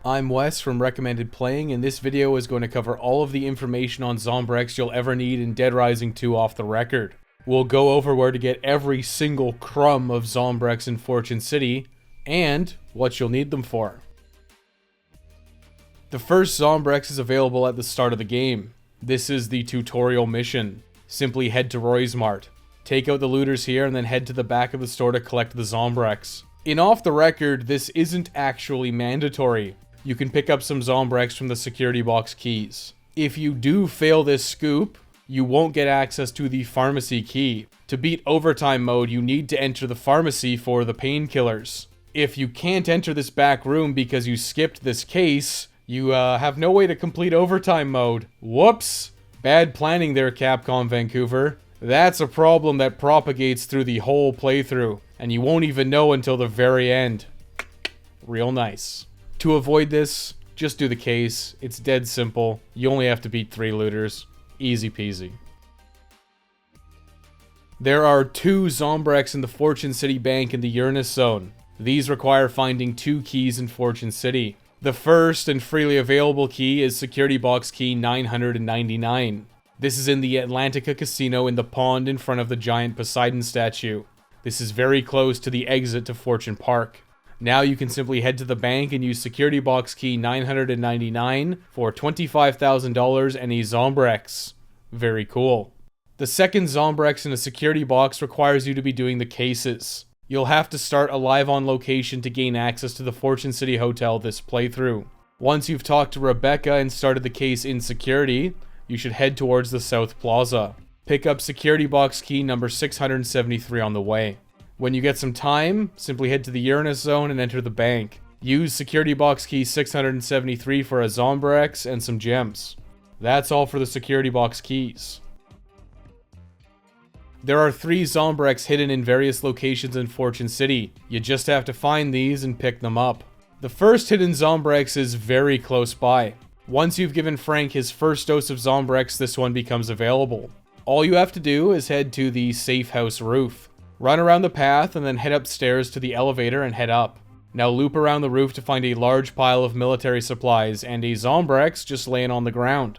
I'm Wes from Recommended Playing, and this video is going to cover all of the information on Zombrex you'll ever need in Dead Rising 2 off the record. We'll go over where to get every single crumb of Zombrex in Fortune City, and what you'll need them for. The first Zombrex is available at the start of the game. This is the tutorial mission. Simply head to Roy's Mart. Take out the looters here and then head to the back of the store to collect the Zombrex. In off the record, this isn't actually mandatory. You can pick up some Zombrex from the security box keys. If you do fail this scoop, you won't get access to the pharmacy key. To beat overtime mode, you need to enter the pharmacy for the painkillers. If you can't enter this back room because you skipped this case, you have no way to complete overtime mode. Whoops! Bad planning there, Capcom Vancouver. That's a problem that propagates through the whole playthrough, and you won't even know until the very end. Real nice. To avoid this, just do the case. It's dead simple. You only have to beat 3 looters. Easy peasy. There are 2 Zombrex in the Fortune City Bank in the Uranus Zone. These require finding 2 keys in Fortune City. The first and freely available key is Security Box Key 999. This is in the Atlantica Casino in the pond in front of the giant Poseidon statue. This is very close to the exit to Fortune Park. Now you can simply head to the bank and use Security Box Key 999 for $25,000 and a Zombrex. Very cool. The second Zombrex in a security box requires you to be doing the cases. You'll have to start a live on location to gain access to the Fortune City Hotel this playthrough. Once you've talked to Rebecca and started the case in security, you should head towards the South Plaza. Pick up Security Box Key number 673 on the way. When you get some time, simply head to the Uranus Zone and enter the bank. Use Security Box Key 673 for a Zombrex and some gems. That's all for the Security Box keys. There are 3 Zombrex hidden in various locations in Fortune City. You just have to find these and pick them up. The first hidden Zombrex is very close by. Once you've given Frank his first dose of Zombrex, this one becomes available. All you have to do is head to the safe house roof. Run around the path and then head upstairs to the elevator and head up. Now loop around the roof to find a large pile of military supplies and a Zombrex just laying on the ground.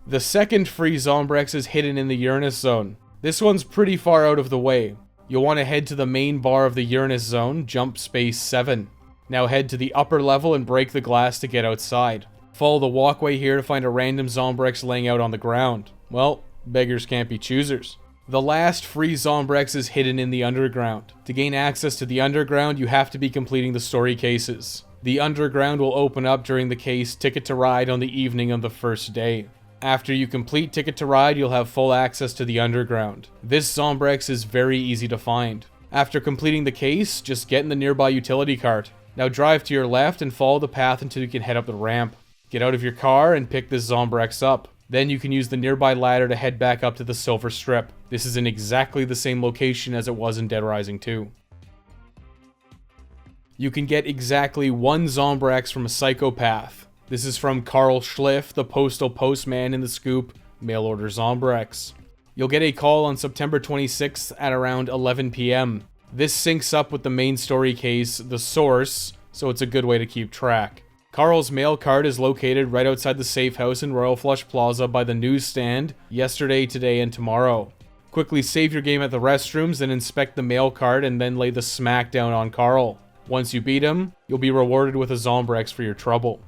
The second free Zombrex is hidden in the Uranus Zone. This one's pretty far out of the way. You'll want to head to the main bar of the Uranus Zone, jump space 7. Now head to the upper level and break the glass to get outside. Follow the walkway here to find a random Zombrex laying out on the ground. Well, beggars can't be choosers. The last free Zombrex is hidden in the underground. To gain access to the underground, you have to be completing the story cases. The underground will open up during the case Ticket to Ride on the evening of the first day. After you complete Ticket to Ride, you'll have full access to the underground. This Zombrex is very easy to find. After completing the case, just get in the nearby utility cart. Now drive to your left and follow the path until you can head up the ramp. Get out of your car and pick this Zombrex up. Then you can use the nearby ladder to head back up to the Silver Strip. This is in exactly the same location as it was in Dead Rising 2. You can get exactly 1 Zombrex from a psychopath. This is from Carl Schliff, the postal postman in the scoop, Mail Order Zombrex. You'll get a call on September 26th at around 11 PM. This syncs up with the main story case, The Source, so it's a good way to keep track. Carl's mail cart is located right outside the safe house in Royal Flush Plaza by the newsstand, yesterday, today, and tomorrow. Quickly save your game at the restrooms and inspect the mail cart and then lay the smack down on Carl. Once you beat him, you'll be rewarded with a Zombrex for your trouble.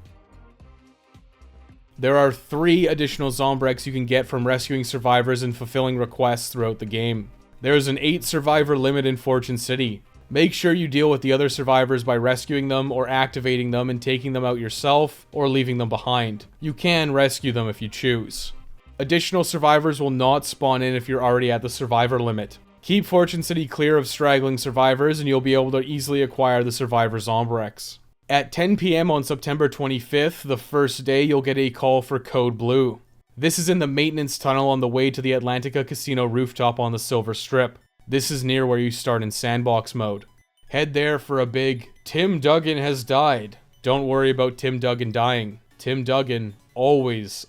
There are 3 additional Zombrex you can get from rescuing survivors and fulfilling requests throughout the game. There's an 8 survivor limit in Fortune City. Make sure you deal with the other survivors by rescuing them or activating them and taking them out yourself or leaving them behind. You can rescue them if you choose. Additional survivors will not spawn in if you're already at the survivor limit. Keep Fortune City clear of straggling survivors and you'll be able to easily acquire the survivor Zombrex. At 10 PM on September 25th, the first day, you'll get a call for Code Blue. This is in the maintenance tunnel on the way to the Atlantica Casino rooftop on the Silver Strip. This is near where you start in sandbox mode. Head there for a big, Tim Duggan has died. Don't worry about Tim Duggan dying. Tim Duggan always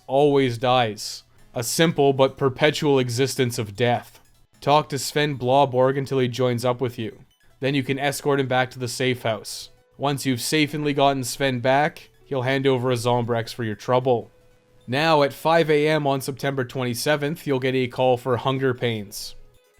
dies. A simple but perpetual existence of death. Talk to Sven Blauborg until he joins up with you. Then you can escort him back to the safe house. Once you've safely gotten Sven back, he'll hand over a Zombrex for your trouble. Now, at 5 a.m. on September 27th, you'll get a call for hunger pains.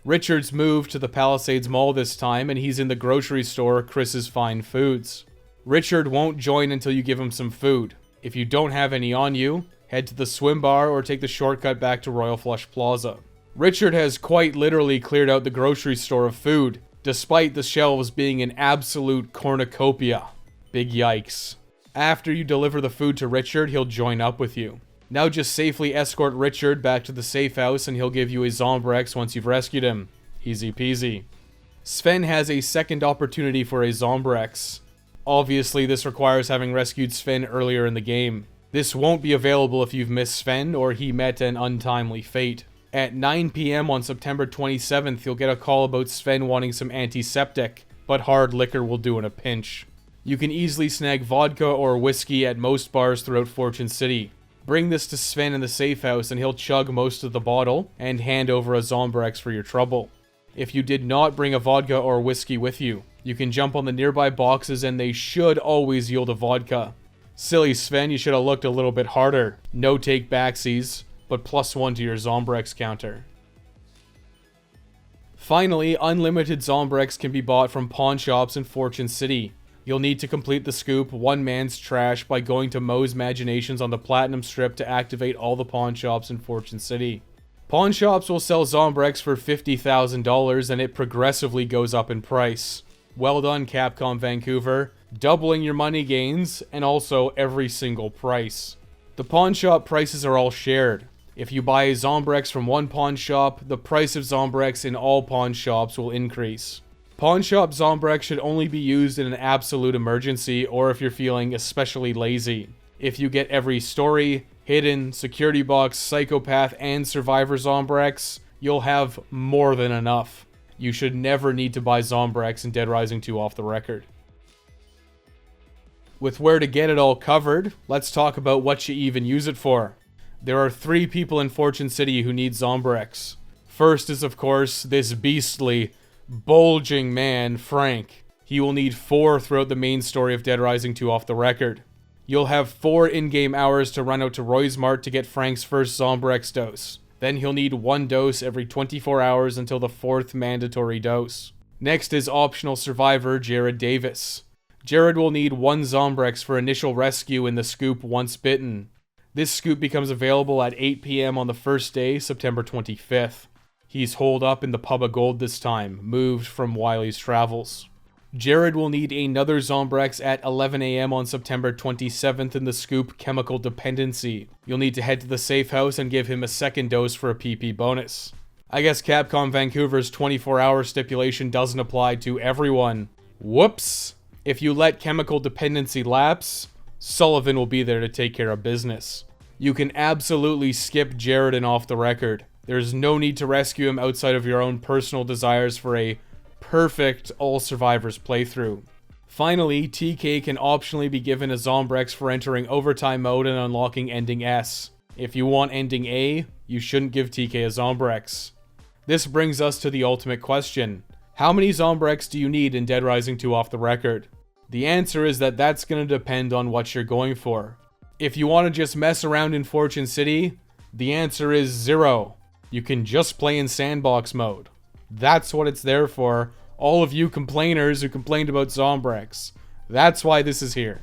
Richard's moved to the Palisades Mall this time, and he's in the grocery store Chris's Fine Foods. Richard won't join until you give him some food. If you don't have any on you, head to the swim bar or take the shortcut back to Royal Flush Plaza. Richard has quite literally cleared out the grocery store of food, despite the shelves being an absolute cornucopia. Big yikes. After you deliver the food to Richard, he'll join up with you. Now just safely escort Richard back to the safe house and he'll give you a Zombrex once you've rescued him. Easy peasy. Sven has a second opportunity for a Zombrex. Obviously, this requires having rescued Sven earlier in the game. This won't be available if you've missed Sven or he met an untimely fate. At 9 p.m. on September 27th, you'll get a call about Sven wanting some antiseptic, but hard liquor will do in a pinch. You can easily snag vodka or whiskey at most bars throughout Fortune City. Bring this to Sven in the safe house and he'll chug most of the bottle and hand over a Zombrex for your trouble. If you did not bring a vodka or whiskey with you, you can jump on the nearby boxes and they should always yield a vodka. Silly Sven, you should have looked a little bit harder. No take backsies, but +1 to your Zombrex counter. Finally, unlimited Zombrex can be bought from pawn shops in Fortune City. You'll need to complete the scoop One Man's Trash by going to Moe's Imaginations on the Platinum Strip to activate all the pawn shops in Fortune City. Pawn shops will sell Zombrex for $50,000 and it progressively goes up in price. Well done, Capcom Vancouver, doubling your money gains and also every single price. The pawn shop prices are all shared. If you buy a Zombrex from one pawn shop, the price of Zombrex in all pawn shops will increase. Pawn shop Zombrex should only be used in an absolute emergency or if you're feeling especially lazy. If you get every story, hidden, security box, psychopath, and survivor Zombrex, you'll have more than enough. You should never need to buy Zombrex in Dead Rising 2 off the record. With where to get it all covered, let's talk about what you even use it for. There are 3 people in Fortune City who need Zombrex. First is, of course, this beastly, bulging man, Frank. He will need 4 throughout the main story of Dead Rising 2 off the record. You'll have 4 in-game hours to run out to Roy's Mart to get Frank's first Zombrex dose. Then he'll need 1 dose every 24 hours until the 4th mandatory dose. Next is optional survivor Jared Davis. Jared will need 1 Zombrex for initial rescue in the scoop Once Bitten. This scoop becomes available at 8 p.m. on the first day, September 25th. He's holed up in the Pub of Gold this time, moved from Wiley's Travels. Jared will need another Zombrex at 11 a.m. on September 27th in the scoop Chemical Dependency. You'll need to head to the safe house and give him a second dose for a PP bonus. I guess Capcom Vancouver's 24-hour stipulation doesn't apply to everyone. Whoops! If you let Chemical Dependency lapse, Sullivan will be there to take care of business. You can absolutely skip Jared and off the record. There's no need to rescue him outside of your own personal desires for a perfect All Survivors playthrough. Finally, TK can optionally be given a Zombrex for entering Overtime mode and unlocking Ending S. If you want Ending A, you shouldn't give TK a Zombrex. This brings us to the ultimate question. How many Zombrex do you need in Dead Rising 2 off the record? The answer is that that's going to depend on what you're going for. If you want to just mess around in Fortune City, the answer is 0. You can just play in sandbox mode. That's what it's there for. All of you complainers who complained about Zombrex. That's why this is here.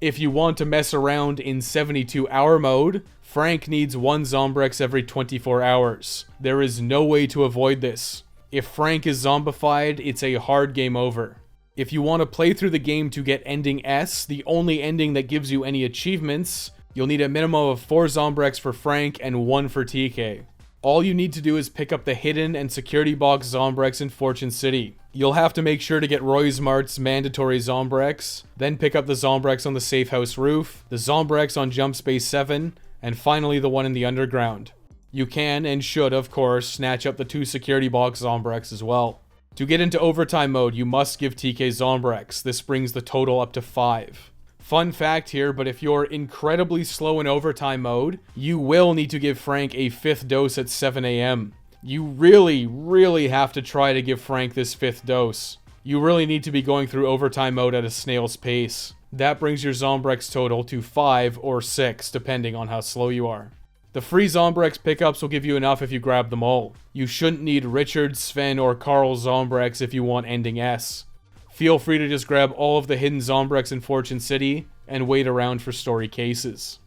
If you want to mess around in 72-hour mode, Frank needs 1 Zombrex every 24 hours. There is no way to avoid this. If Frank is zombified, it's a hard game over. If you want to play through the game to get Ending S, the only ending that gives you any achievements, you'll need a minimum of 4 Zombrex for Frank and 1 for TK. All you need to do is pick up the hidden and security box Zombrex in Fortune City. You'll have to make sure to get Roy's Mart's mandatory Zombrex, then pick up the Zombrex on the safe house roof, the Zombrex on Jump Space 7, and finally the one in the underground. You can, and should, of course, snatch up the 2 security box Zombrex as well. To get into Overtime mode, you must give TK Zombrex. This brings the total up to 5. Fun fact here, but if you're incredibly slow in Overtime mode, you will need to give Frank a 5th dose at 7 a.m. You really have to try to give Frank this 5th dose. You really need to be going through Overtime mode at a snail's pace. That brings your Zombrex total to 5 or 6, depending on how slow you are. The free Zombrex pickups will give you enough if you grab them all. You shouldn't need Richard, Sven, or Carl Zombrex if you want ending S. Feel free to just grab all of the hidden Zombrex in Fortune City and wait around for story cases.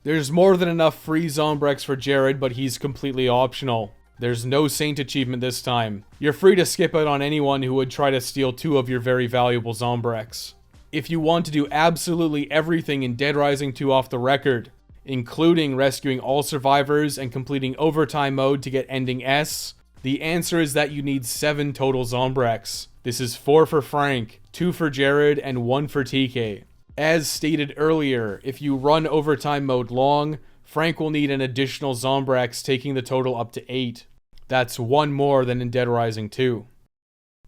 There's more than enough free Zombrex for Jared, but he's completely optional. There's no Saint achievement this time. You're free to skip out on anyone who would try to steal 2 of your very valuable Zombrex. If you want to do absolutely everything in Dead Rising 2 off the record, including rescuing all survivors and completing overtime mode to get ending S, the answer is that you need 7 total Zombrex. This is 4 for Frank, 2 for Jared, and 1 for TK. As stated earlier, if you run overtime mode long, Frank will need an additional Zombrex, taking the total up to 8. That's 1 more than in Dead Rising 2.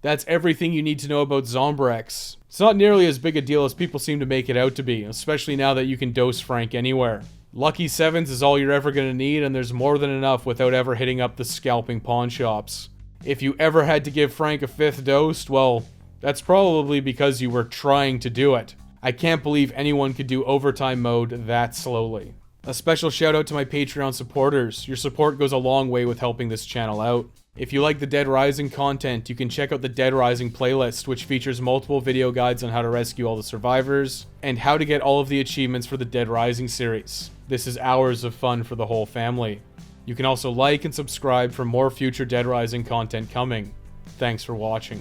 That's everything you need to know about Zombrex. It's not nearly as big a deal as people seem to make it out to be, especially now that you can dose Frank anywhere. Lucky 7s is all you're ever going to need, and there's more than enough without ever hitting up the scalping pawn shops. If you ever had to give Frank a 5th dose, well, that's probably because you were trying to do it. I can't believe anyone could do overtime mode that slowly. A special shout out to my Patreon supporters. Your support goes a long way with helping this channel out. If you like the Dead Rising content, you can check out the Dead Rising playlist, which features multiple video guides on how to rescue all the survivors, and how to get all of the achievements for the Dead Rising series. This is hours of fun for the whole family. You can also like and subscribe for more future Dead Rising content coming. Thanks for watching.